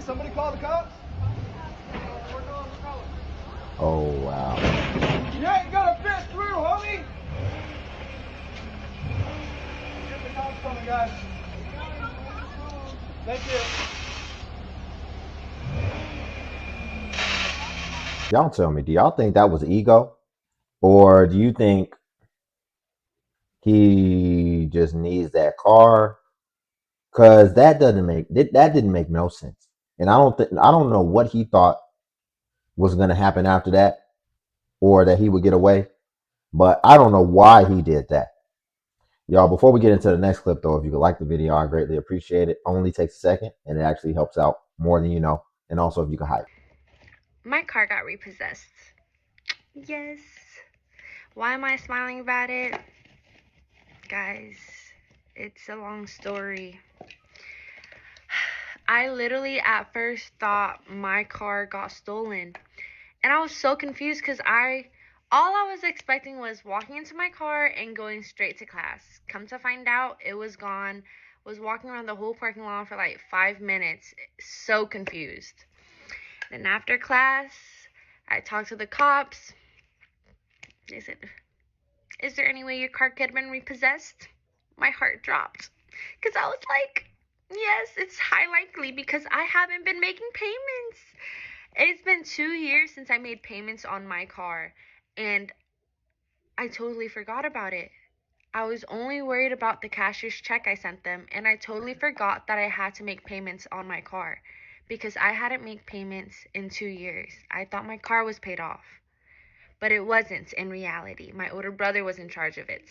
somebody call the cops? Oh, wow. You ain't gonna fit through, homie! Get the cops coming, guys. Thank you. Y'all tell me, do y'all think that was ego? Or do you think he just needs that car? Because that didn't make no sense. And I don't know what he thought was going to happen after that, or that he would get away. But I don't know why he did that. Y'all, before we get into the next clip, though, if you could like the video, I greatly appreciate it. Only takes a second, and it actually helps out more than you know. And also, if you could hype. My car got repossessed. Yes. Why am I smiling about it? Guys, it's a long story. I literally at first thought my car got stolen. And I was so confused because all I was expecting was walking into my car and going straight to class. Come to find out, it was gone. Was walking around the whole parking lot for like 5 minutes. So confused. Then after class, I talked to the cops. They said, "Is there any way your car could have been repossessed?" My heart dropped. Because I was like, yes, it's high likely because I haven't been making payments. It's been 2 years since I made payments on my car. And I totally forgot about it. I was only worried about the cashier's check I sent them. And I totally forgot that I had to make payments on my car. Because I hadn't made payments in 2 years. I thought my car was paid off. But it wasn't in reality. My older brother was in charge of it.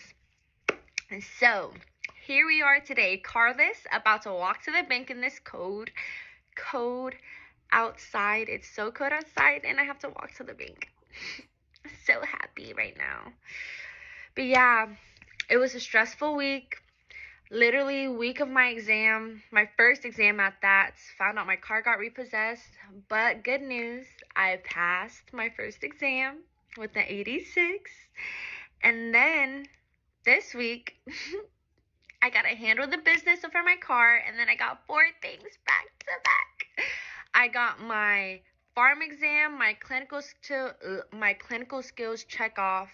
And so, here we are today, carless, about to walk to the bank in this cold outside. It's so cold outside, and I have to walk to the bank. So happy right now. But yeah, it was a stressful week. Literally week of my exam, my first exam at that. Found out my car got repossessed, but good news, I passed my first exam with an 86. And then this week, I gotta handle the business for my car, and then I got 4 things back to back. I got my farm exam, my clinical skills check off,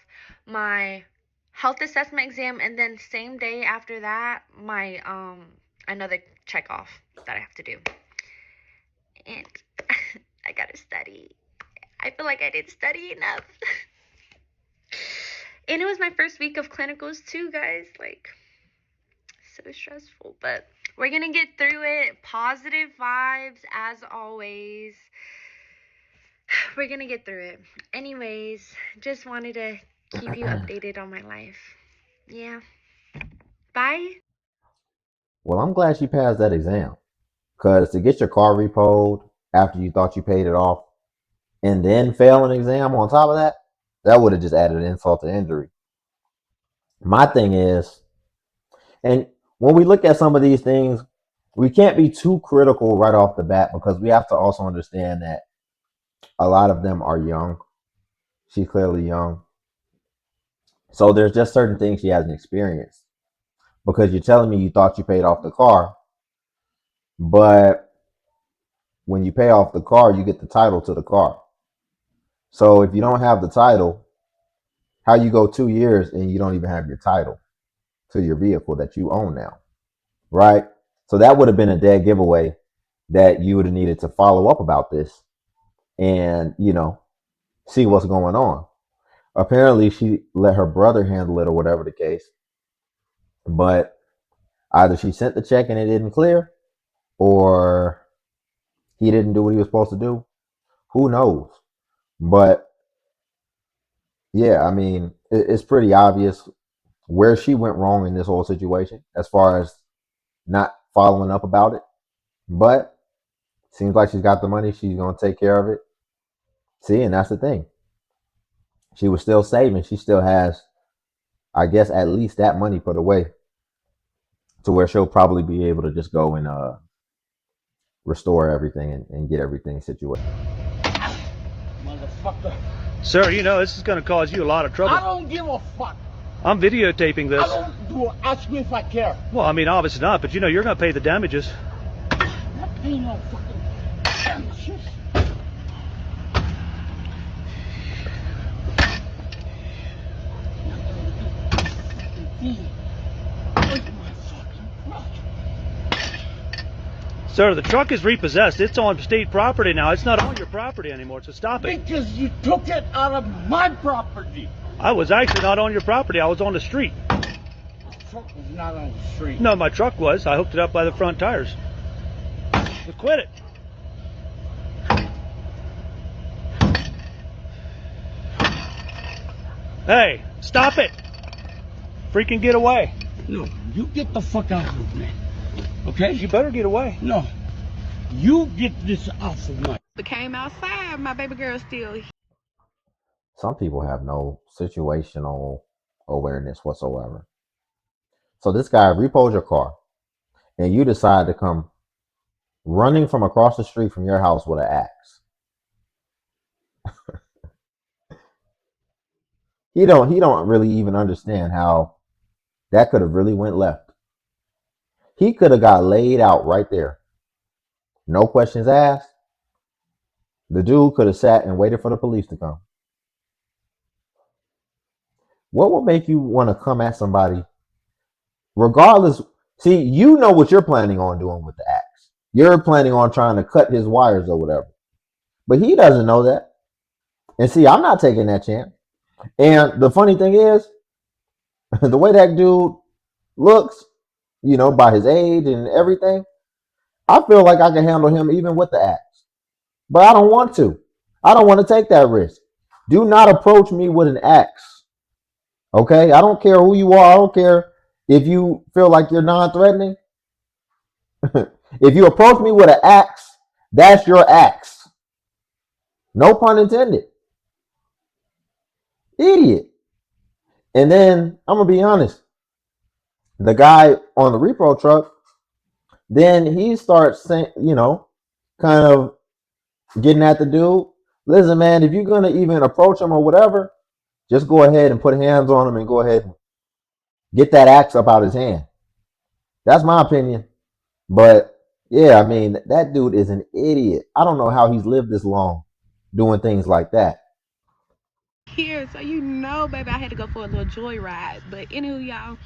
my health assessment exam, and then same day after that, my another check off that I have to do. And I gotta study. I feel like I didn't study enough. And it was my first week of clinicals too, guys. Like, so stressful, but we're gonna get through it. Positive vibes as always. We're gonna get through it. Anyways, just wanted to keep you updated on my life. Yeah. Bye. Well, I'm glad she passed that exam. Because to get your car repoed after you thought you paid it off and then fail an exam on top of that, that would have just added insult to injury. My thing is, and when we look at some of these things, we can't be too critical right off the bat because we have to also understand that a lot of them are young. She's clearly young. So there's just certain things she hasn't experienced. Because you're telling me you thought you paid off the car, but when you pay off the car, you get the title to the car. So if you don't have the title, how you go 2 years and you don't even have your title to your vehicle that you own now, right? So that would have been a dead giveaway that you would have needed to follow up about this and, see what's going on. Apparently, she let her brother handle it or whatever the case. But either she sent the check and it didn't clear, or he didn't do what he was supposed to do. Who knows? But yeah, I mean, it's pretty obvious where she went wrong in this whole situation as far as not following up about it. But seems like she's got the money. She's going to take care of it. See, and that's the thing. She was still saving. She still has, I guess, at least that money put away to where she'll probably be able to just go and restore everything and get everything situated. Motherfucker. Sir, this is going to cause you a lot of trouble. I don't give a fuck. I'm videotaping this. I don't ask me if I care. Well, I mean, obviously not, but you're going to pay the damages. I'm not paying no fucking. shit. Sir, the truck is repossessed. It's on state property now. It's not on your property anymore, so stop it. Because you took it out of my property. I was actually not on your property. I was on the street. The truck was not on the street. No, my truck was. I hooked it up by the front tires. So quit it. Hey, stop it. Freaking get away. No, you get the fuck out of me. Okay? You better get away. No. You get this off of my. Came outside, my baby girl still. Some people have no situational awareness whatsoever. So this guy repos your car, and you decide to come running from across the street from your house with an axe. He don't really even understand how that could have really went left. He could have got laid out right there. No questions asked. The dude could have sat and waited for the police to come. What will make you want to come at somebody regardless? See, you know what you're planning on doing with the axe. You're planning on trying to cut his wires or whatever. But he doesn't know that. And see, I'm not taking that chance. And the funny thing is, the way that dude looks, you know, by his age and everything, I feel like I can handle him even with the axe. But I don't want to. I don't want to take that risk. Do not approach me with an axe. Okay? I don't care who you are. I don't care if you feel like you're non-threatening. If you approach me with an axe, that's your axe. No pun intended. Idiot. And then, I'm going to be honest. The guy on the repo truck, then he starts saying, you know, kind of getting at the dude. Listen, man, if you're going to even approach him or whatever, just go ahead and put hands on him and go ahead and get that axe up out his hand. That's my opinion. But, yeah, I mean, that dude is an idiot. I don't know how he's lived this long doing things like that. Here, so you know, baby, I had to go for a little joyride. But anywho, y'all,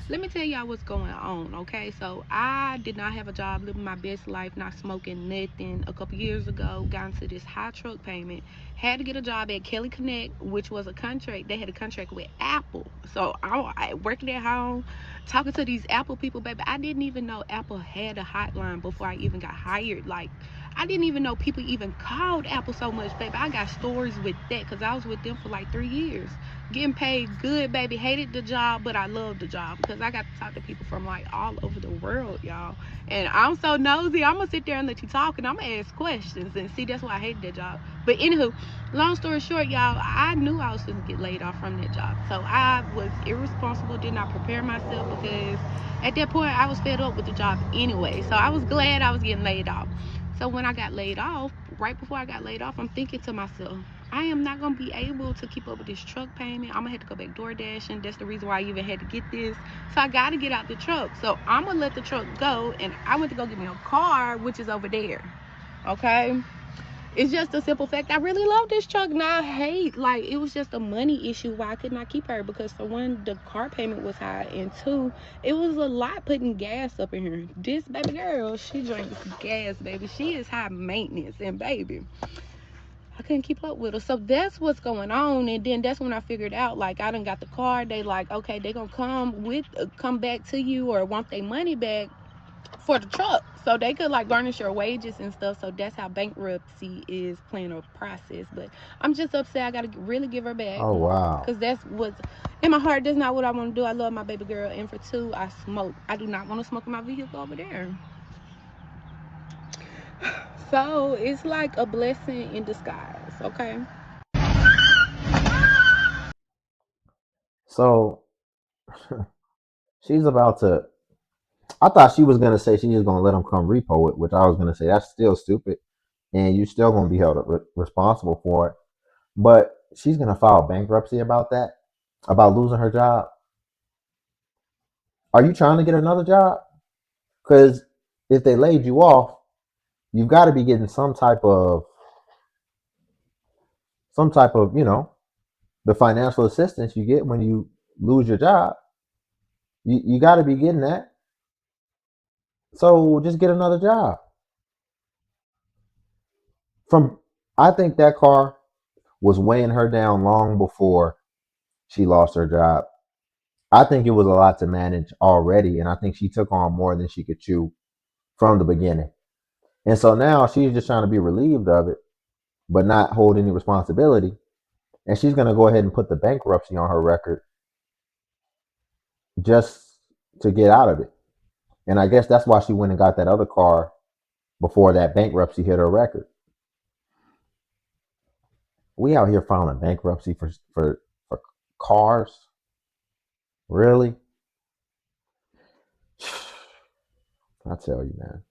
let me tell y'all what's going on, okay? So I did not have a job, living my best life, not smoking nothing. A couple years ago, got into this high truck payment, had to get a job at Kelly Connect, which was a contract. They had a contract with Apple. So I working at home, talking to these Apple people, baby. I didn't even know Apple had a hotline before I even got hired. Like, I didn't even know people even called Apple so much, baby. I got stories with that because I was with them for like 3 years. Getting paid good, baby. Hated the job, but I loved the job because I got to talk to people from like all over the world, y'all. And I'm so nosy. I'm going to sit there and let you talk and I'm going to ask questions. And see, that's why I hated that job. But anywho, long story short, y'all, I knew I was going to get laid off from that job. So I was irresponsible, did not prepare myself because at that point I was fed up with the job anyway. So I was glad I was getting laid off. So when I got laid off, right before I got laid off, I'm thinking to myself, I am not going to be able to keep up with this truck payment. I'm going to have to go back door dashing. That's the reason why I even had to get this. So I got to get out the truck. So I'm going to let the truck go. And I went to go get me a car, which is over there. Okay? It's just a simple fact. I really love this truck. And I hate, like, it was just a money issue why I could not keep her. Because for one, the car payment was high. And two, it was a lot putting gas up in here. This baby girl, she drinks gas, baby. She is high maintenance. And baby, I couldn't keep up with her. So that's what's going on. And then that's when I figured out, like, I done got the car. They like, okay, they gonna come back to you or want their money back for the truck. So they could like garnish your wages and stuff. So that's how bankruptcy is playing a process. But I'm just upset. I gotta really give her back. Oh, wow. Because that's what's in my heart. That's not what I want to do. I love my baby girl. And for two, I smoke. I do not want to smoke in my vehicle over there. So it's like a blessing in disguise, okay? So she's about to. I thought she was gonna say she was gonna let him come repo it, which I was gonna say that's still stupid, and you're still gonna be held responsible for it. But she's gonna file bankruptcy about that, about losing her job. Are you trying to get another job? Because if they laid you off, you've got to be getting some type of, the financial assistance you get when you lose your job. You got to be getting that. So just get another job. I think that car was weighing her down long before she lost her job. I think it was a lot to manage already, and I think she took on more than she could chew from the beginning. And so now she's just trying to be relieved of it, but not hold any responsibility. And she's going to go ahead and put the bankruptcy on her record just to get out of it. And I guess that's why she went and got that other car before that bankruptcy hit her record. We out here filing bankruptcy for cars? Really? I tell you, man.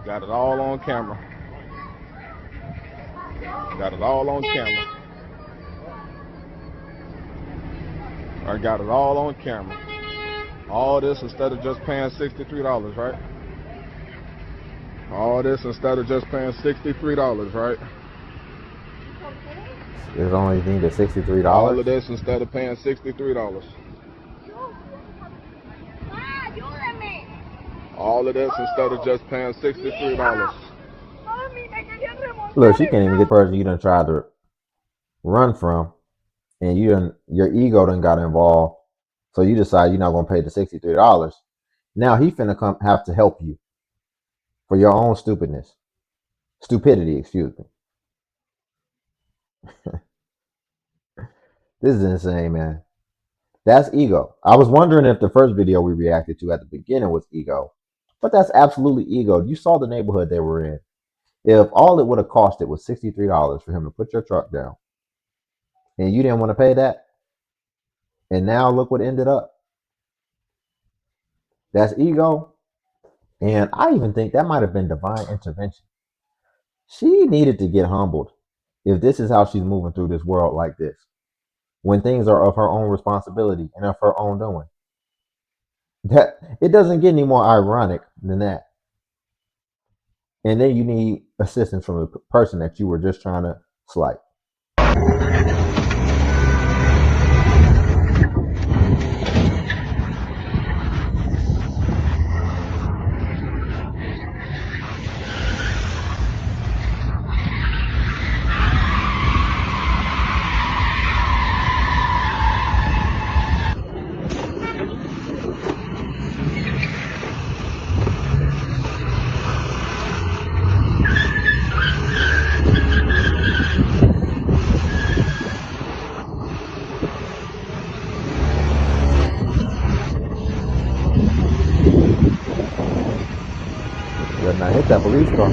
Got it all on camera. Got it all on camera. I got it all on camera. All this instead of just paying $63, right? All this instead of just paying $63, right? There's only needed $63. All of this instead of paying $63. All of this instead of just paying $63. Look, she can't even get the person you done tried to run from, and your ego done got involved. So you decide you're not gonna pay the $63. Now he finna have to help you for your own stupidity, excuse me. This is insane, man. That's ego. I was wondering if the first video we reacted to at the beginning was ego, but that's absolutely ego. You saw the neighborhood they were in. If all it would have costed was $63 for him to put your truck down, and you didn't want to pay that, and now look what ended up. That's ego. And I even think that might have been divine intervention. She needed to get humbled if this is how she's moving through this world like this, when things are of her own responsibility and of her own doing. That it doesn't get any more ironic than that. And then you need assistance from the person that you were just trying to slight. Better not hit that police car.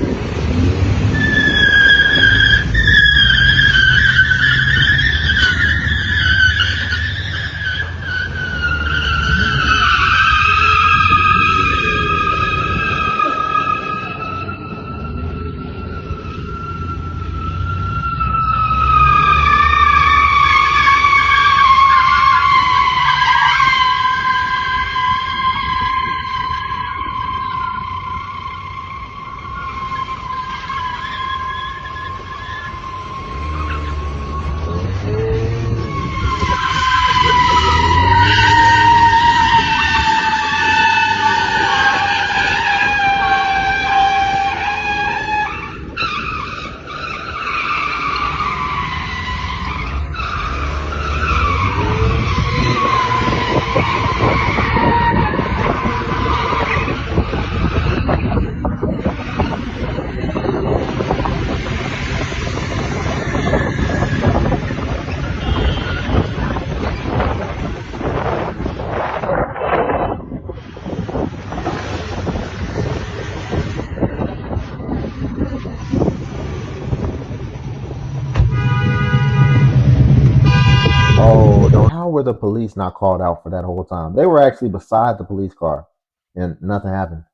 were the police not called out for that whole time? They were actually beside the police car and nothing happened.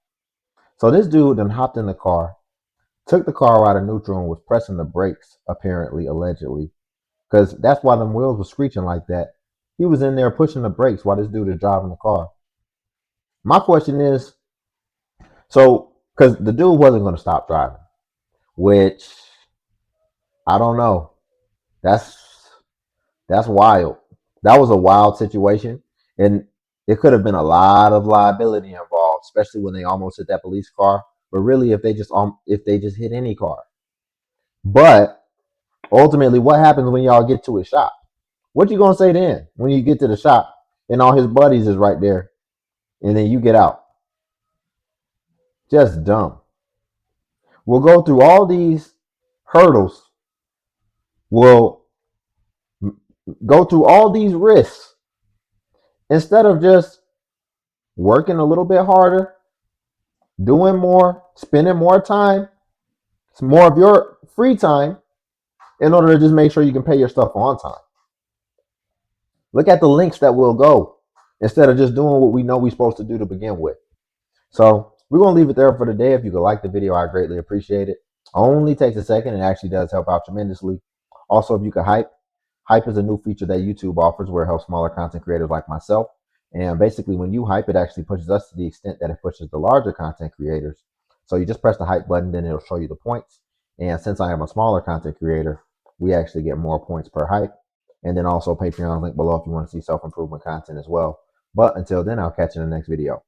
So this dude then hopped in the car, took the car out of neutral and was pressing the brakes, apparently, allegedly. Because that's why them wheels were screeching like that. He was in there pushing the brakes while this dude is driving the car. My question is, so, because the dude wasn't going to stop driving, which, I don't know. That's wild. That was a wild situation. And it could have been a lot of liability involved, especially when they almost hit that police car. But really, if they just hit any car. But ultimately, what happens when y'all get to his shop? What you gonna say then when you get to the shop and all his buddies is right there, and then you get out? Just dumb. We'll go through all these hurdles. We'll go through all these risks instead of just working a little bit harder, doing more, spending more time, more of your free time in order to just make sure you can pay your stuff on time. Look at the links that we'll go instead of just doing what we know we're supposed to do to begin with. So we're going to leave it there for today. If you could like the video, I greatly appreciate it. Only takes a second and actually does help out tremendously. Also, if you could hype is a new feature that YouTube offers where it helps smaller content creators like myself. And basically when you hype, it actually pushes us to the extent that it pushes the larger content creators. So you just press the hype button, then it'll show you the points. And since I am a smaller content creator, we actually get more points per hype. And then also Patreon link below if you want to see self-improvement content as well. But until then, I'll catch you in the next video.